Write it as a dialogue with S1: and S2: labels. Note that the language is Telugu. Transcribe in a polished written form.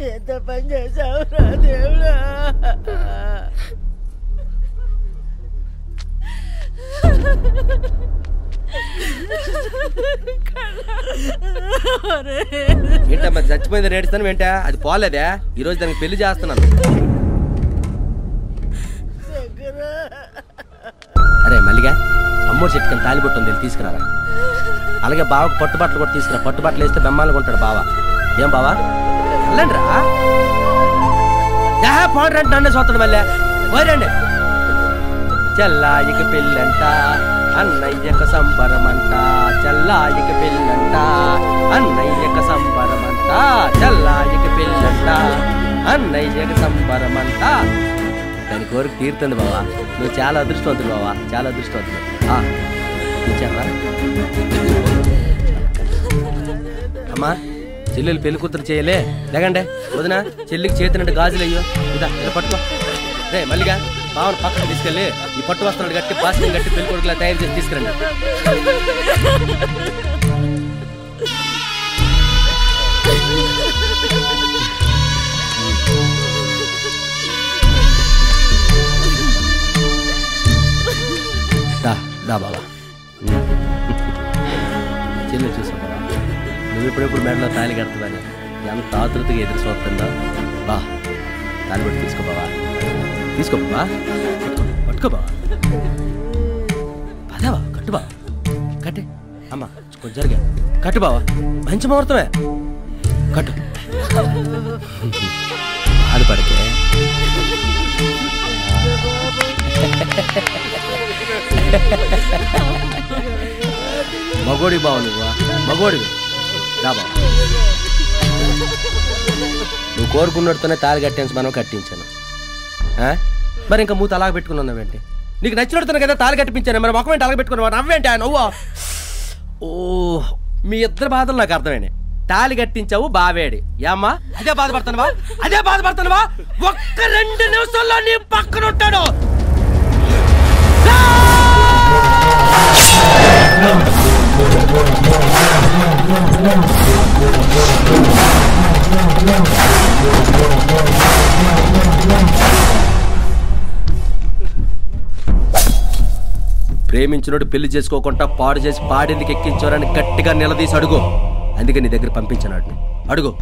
S1: ఎంత పని చేసావురా దేవుడా.
S2: ఏంటమ్మా చచ్చిపోయింది నేడుస్తాను ఏంటా? అది పోలేదే, ఈరోజు దానికి పెళ్లి చేస్తున్నాను. అరే మల్లిగా, అమ్మోడు చెట్టుకని తాలిబొట్టు ఉంది, తీసుకురారా. అలాగే బావకు పట్టుబట్టలు కూడా తీసుకురా. పట్టుబట్టలు వేస్తే బెమ్మాలకు ఉంటాడు బావ. ఏం బావా వెళ్ళండి రా. పోడంటే నన్నే చూస్తాడు మళ్ళీ. పోరండి. చెల్లాయికి పెళ్ళంట అన్నయ్యక సంబరమంట, చెల్లాయికి పెళ్ళంట అన్నయ్యక సంబరమంట, చెల్లాయికి పెళ్ళంట అన్నయ్యక సంబరమంట. దాని కోరిక తీరుతుంది బావా. నువ్వు చాలా అదృష్టవంతుడు బావా, చాలా అదృష్టవంతుడు. ఇచ్చారా అమ్మా? చెల్లెలు పెళ్లి కూతురు చేయలే లేకండే వదిన చెల్లికి చేతినంటే గాజులు అయ్యో. ఇదా ఇలా పట్టుకో. రే మల్లిగా, బావను పక్కన తీసుకెళ్ళి ఈ పట్టు వస్త్రాలు కట్టి బాస్ని కట్టి పెళ్లి కొడుకులా తయారు చేసి తీసుకురండి. దా బాబా, చెల్లి చూసా బాబా, నువ్వు ఇప్పుడెప్పుడు మెడలో తాళి కడుతుందని ఎంత ఆతృతగా ఎదురు చూస్తుందా. బా తాళి పట్టి తీసుకో బాబా, తీసుకో బాబా, పట్టుకో బాబా. పదావా కట్టు బాబా, కట్టే. అమ్మా కొంచెం జరిగా కట్టు బాబా, మంచి ముహూర్తమే, కట్టు. ఆడపడికే మగోడి బావ, నువ్వా మగోడివి. దా బావ, నువ్వు కోరుకున్నట్టుతోనే తాళి కట్టించి మనం కట్టించాను. మరి ఇంకా మూత అలాగ పెట్టుకున్నావేంటి? నీకు నచ్చినట్టుతోనే కదా తాళి కట్టించాను, మరి మొక్క వెంట అలాగ పెట్టుకున్నావా? నవ్వేంటి నువ్వు? ఓ మీ ఇద్దరు బాధలు నాకు అర్థమైనాయి. తాళి కట్టించావు బావేడి. ఏమ్మా అదే బాధపడుతున్నావా? అదే బాధపడుతున్నావా? ఒక్క 2 నిమిషాల్లో నీ పక్కన ఉంటాడు. ప్రేమించినోడు పెళ్లి చేసుకోకుండా పాడు చేసి పాడేందుకు ఎక్కించారని గట్టిగా నిలదీసి అడుగు. అందుకే నీ దగ్గర పంపించాను. అడుగు.